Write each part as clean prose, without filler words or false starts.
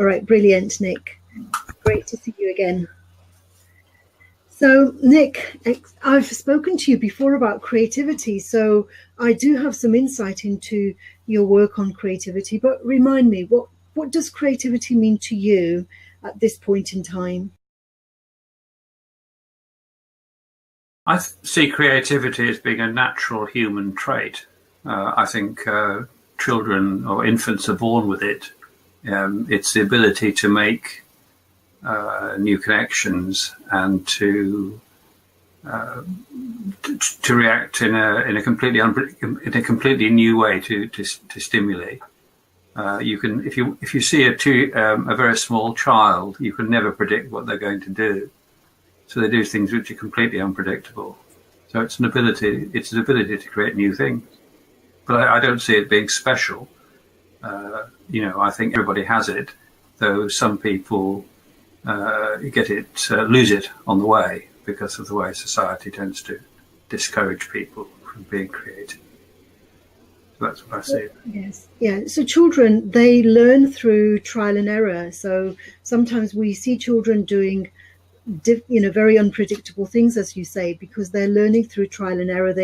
All right, brilliant, Nick. Great to see you again. So, Nick, I've spoken to you before about creativity, so I do have some insight into your work on creativity, but remind me, what does creativity mean to you at this point in time? I see creativity as being a natural human trait. I think children or infants are born with it. It's the ability to make new connections and to react in a completely new way to stimuli. You can, if you see a very small child, you can never predict what they're going to do. So they do things which are completely unpredictable. So it's an ability to create new things. But I don't see it being special. I think everybody has it, though some people lose it on the way because of the way society tends to discourage people from being creative. So that's what I see. Yes, yeah. So children, they learn through trial and error. So sometimes we see children doing very unpredictable things, as you say, because they're learning through trial and error.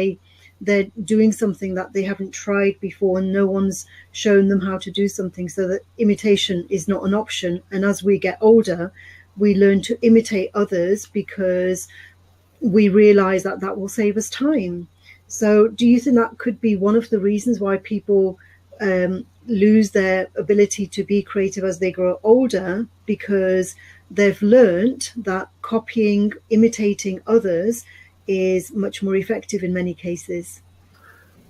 They're doing something that they haven't tried before, and no one's shown them how to do something, so that imitation is not an option. And as we get older, we learn to imitate others because we realize that will save us time. So do you think that could be one of the reasons why people lose their ability to be creative as they grow older, because they've learned that copying, imitating others is much more effective in many cases?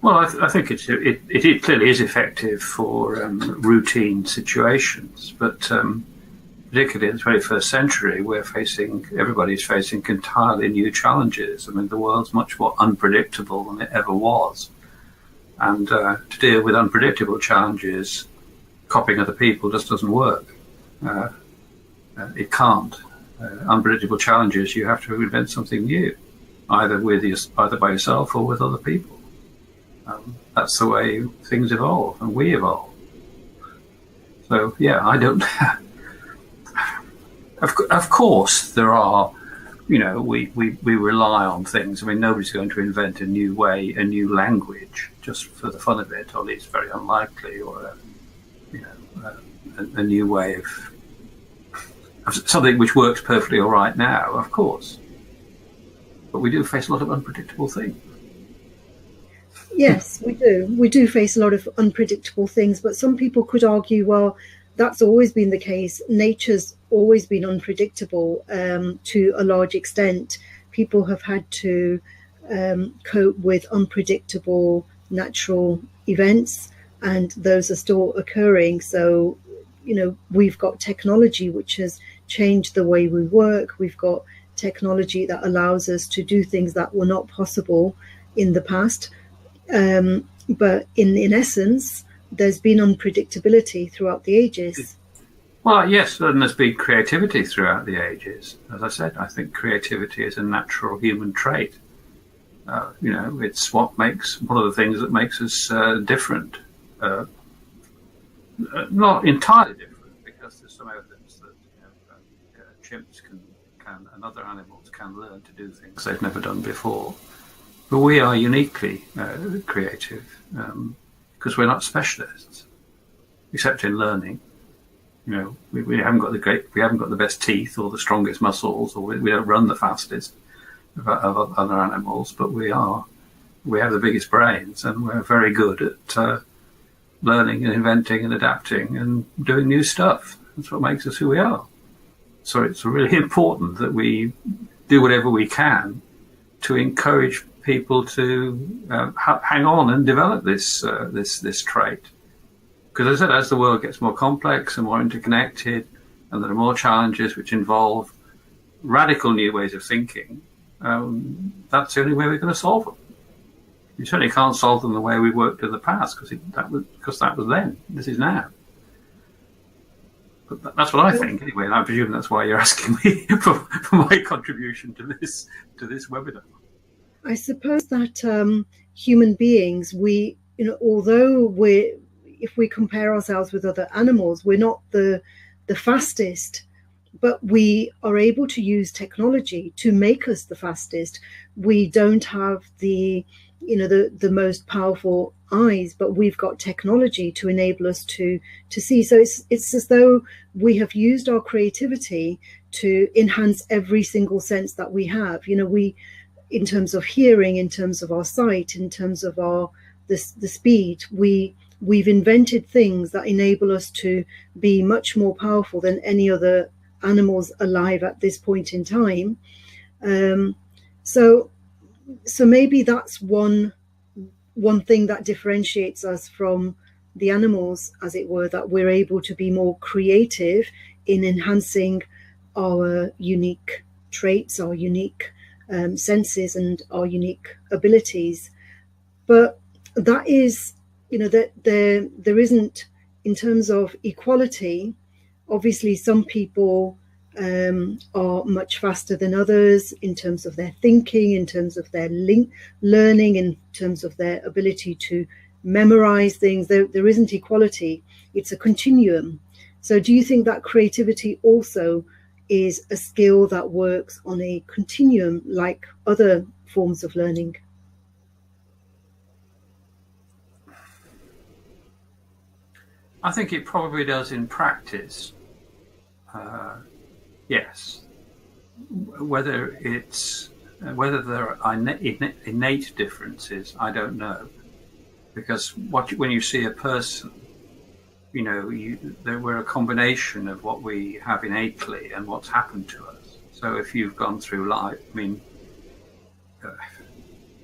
Well, I think it clearly is effective for routine situations, but particularly in the 21st century, everybody's facing entirely new challenges. I mean, the world's much more unpredictable than it ever was. And to deal with unpredictable challenges, copying other people just doesn't work. It can't. Unpredictable challenges, you have to invent something new, either by yourself or with other people. That's the way things evolve, and we evolve. So yeah, I don't. Of course, there are. We rely on things. I mean, nobody's going to invent a new language just for the fun of it, or at least very unlikely, or a new way of something which works perfectly all right now, of course. But we do face a lot of unpredictable things. Yes, we do. We do face a lot of unpredictable things, but some people could argue, well, that's always been the case. Nature's always been unpredictable to a large extent. People have had to cope with unpredictable natural events, and those are still occurring. So, we've got technology which has changed the way we work. We've got technology that allows us to do things that were not possible in the past. But in essence, there's been unpredictability throughout the ages. Well, yes, and there's been creativity throughout the ages. As I said, I think creativity is a natural human trait. It's one of the things that makes us different. Not entirely different, because there's some evidence that chimps can and other animals can learn to do things they've never done before. But we are uniquely creative because we're not specialists, except in learning. We haven't got the best teeth or the strongest muscles, or we don't run the fastest of other animals. But we have the biggest brains, and we're very good at learning and inventing and adapting and doing new stuff. That's what makes us who we are. So it's really important that we do whatever we can to encourage people to hang on and develop this trait. Because as I said, as the world gets more complex and more interconnected, and there are more challenges which involve radical new ways of thinking, that's the only way we're going to solve them. You certainly can't solve them the way we worked in the past, because that was then. This is now. But that's what I think, anyway, and I presume that's why you're asking me for my contribution to this webinar. I suppose that human beings, although if we compare ourselves with other animals, we're not the the fastest, but we are able to use technology to make us the fastest. We don't have the, the most powerful eyes, but we've got technology to enable us to see. So it's as though we have used our creativity to enhance every single sense that we have. We, in terms of hearing, in terms of our sight, in terms of the speed, we've invented things that enable us to be much more powerful than any other animals alive at this point in time. So maybe that's one thing that differentiates us from the animals, as it were, that we're able to be more creative in enhancing our unique traits, our unique senses, and our unique abilities. But that is, that there isn't, in terms of equality, obviously some people are much faster than others in terms of their thinking, in terms of their learning, in terms of their ability to memorize things. There isn't equality. It's a continuum. So do you think that creativity also is a skill that works on a continuum like other forms of learning? I think it probably does in practice. Yes. Whether there are innate differences, I don't know, because when you see a person, we're a combination of what we have innately and what's happened to us. So if you've gone through life,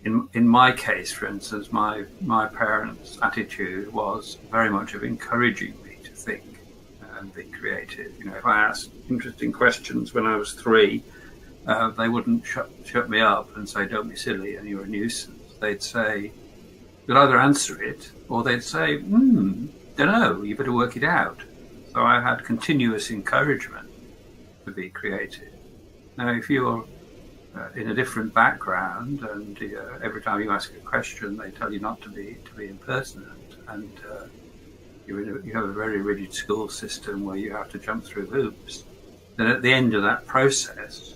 in my case, for instance, my parents' attitude was very much of encouraging me to think and be creative. If I asked interesting questions when I was 3, they wouldn't shut me up and say, "Don't be silly, and you're a nuisance." They'd say, they'd either answer it, or they'd say, don't know, you better work it out. So I had continuous encouragement to be creative. Now, if you're in a different background, and every time you ask a question, they tell you not to be impertinent, and you have a very rigid school system where you have to jump through hoops, then at the end of that process,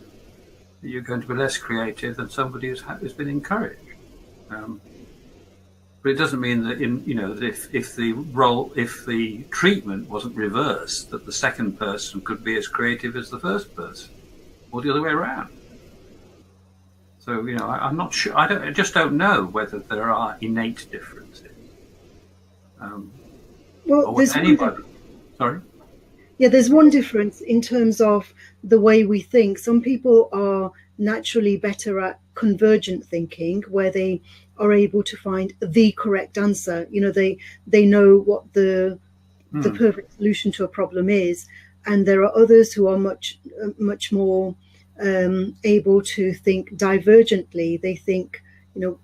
you're going to be less creative than somebody who's been encouraged. But it doesn't mean that that if the treatment wasn't reversed, that the second person could be as creative as the first person, or the other way around. So I'm not sure. I just don't know whether there are innate differences. Well, there's anybody. Sorry. Yeah, there's one difference in terms of the way we think. Some people are naturally better at convergent thinking, where they are able to find the correct answer. They know what the perfect solution to a problem is, and there are others who are much more able to think divergently. They think,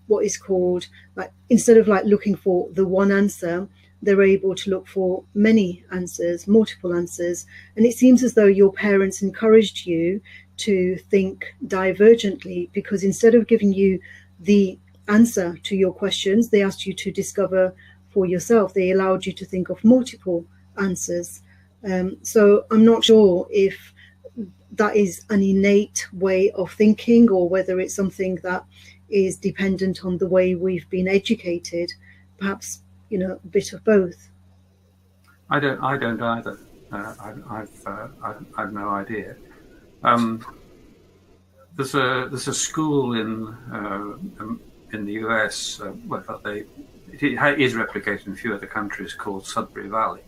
what is called, like, instead of looking for the one answer, they're able to look for many answers, multiple answers. And it seems as though your parents encouraged you to think divergently, because instead of giving you the answer to your questions, they asked you to discover for yourself. They allowed you to think of multiple answers. So I'm not sure if that is an innate way of thinking, or whether it's something that is dependent on the way we've been educated. Perhaps a bit of both. I don't either. I've no idea. There's a school in the US. It is replicated in a few other countries, called Sudbury Valley,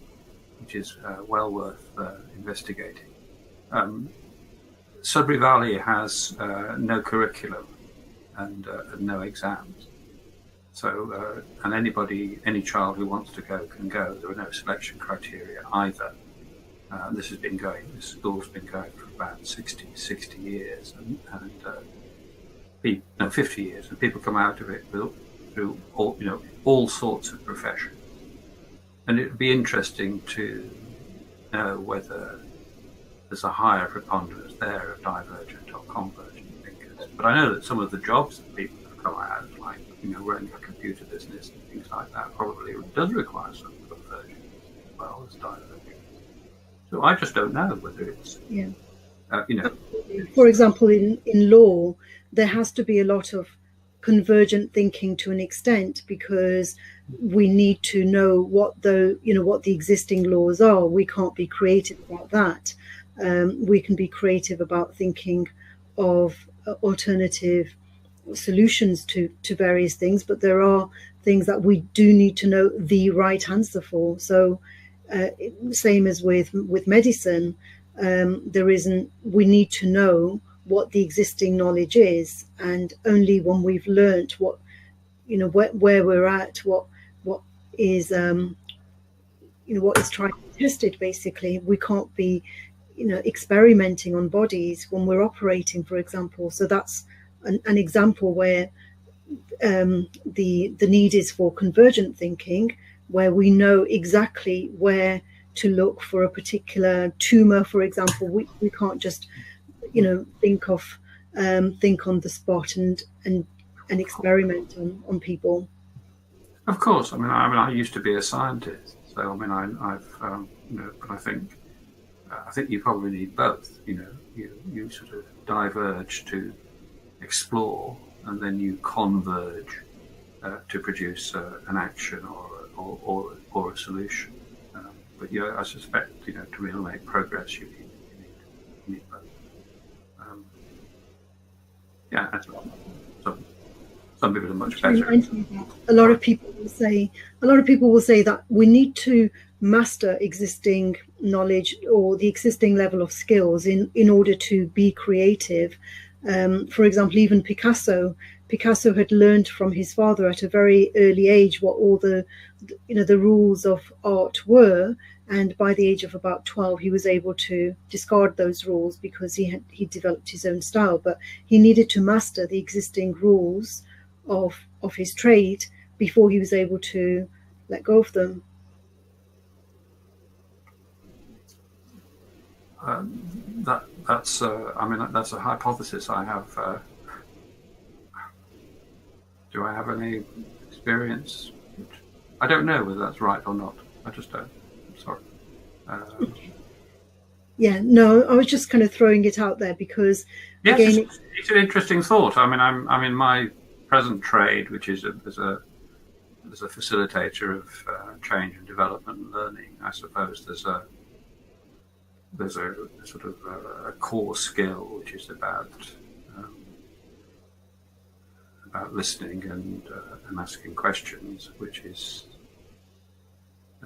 which is well worth investigating. Sudbury Valley has no curriculum and no exams. So, and any child who wants to go can go. There are no selection criteria either. This school's been going for about 60 years, and 50 years, and people come out of it through all sorts of professions. And it would be interesting to know whether there's a higher preponderance there of divergent or convergent thinkers. But I know that some of the jobs that people have come out, like running a computer business and things like that, probably does require some convergence as well as divergence. So I just don't know whether it's, Yeah. you know. For example, in law, there has to be a lot of convergent thinking to an extent, because we need to know what the existing laws are. We can't be creative about that. We can be creative about thinking of alternative solutions to various things, but there are things that we do need to know the right answer for. So same as with medicine, we need to know what the existing knowledge is, and only when we've learnt what, where we're at, what is what is trying to be tested, basically. We can't be experimenting on bodies when we're operating, for example. So that's an example where the need is for convergent thinking, where we know exactly where to look for a particular tumor, for example. We can't just think on the spot and experiment on people. Of course, I used to be a scientist, so I've but I think you probably need both. You sort of diverge to explore, and then you converge to produce an action or a solution. But I suspect to really make progress, you need both. Some people are much better. A lot of people will say that we need to master existing knowledge or the existing level of skills in order to be creative. For example, even Picasso had learned from his father at a very early age what all the rules of art were, and by the age of about 12 he was able to discard those rules because he developed his own style. But he needed to master the existing rules of his trade before he was able to let go of them. That's a hypothesis I have. Do I have any experience? I don't know whether that's right or not. I just don't. I'm sorry. Yeah, no, I was just kind of throwing it out there because, yes, again, it's an interesting thought. I'm in my present trade, which is as a facilitator of change and development and learning. I suppose there's a sort of a core skill which is about listening and asking questions, which is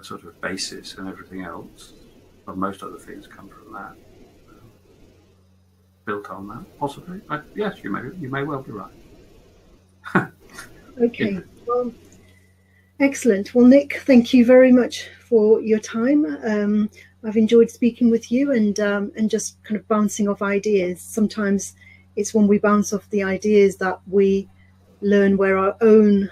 a sort of basis, and everything else, but most other things come from that, built on that, possibly. Yes, you may well be right. Okay, well, excellent. Well, Nick, thank you very much for your time. I've enjoyed speaking with you and just kind of bouncing off ideas. Sometimes it's when we bounce off the ideas that we learn where our own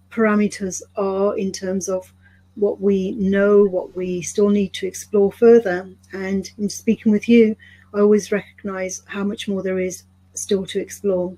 parameters are in terms of what we know, what we still need to explore further. And in speaking with you, I always recognize how much more there is still to explore.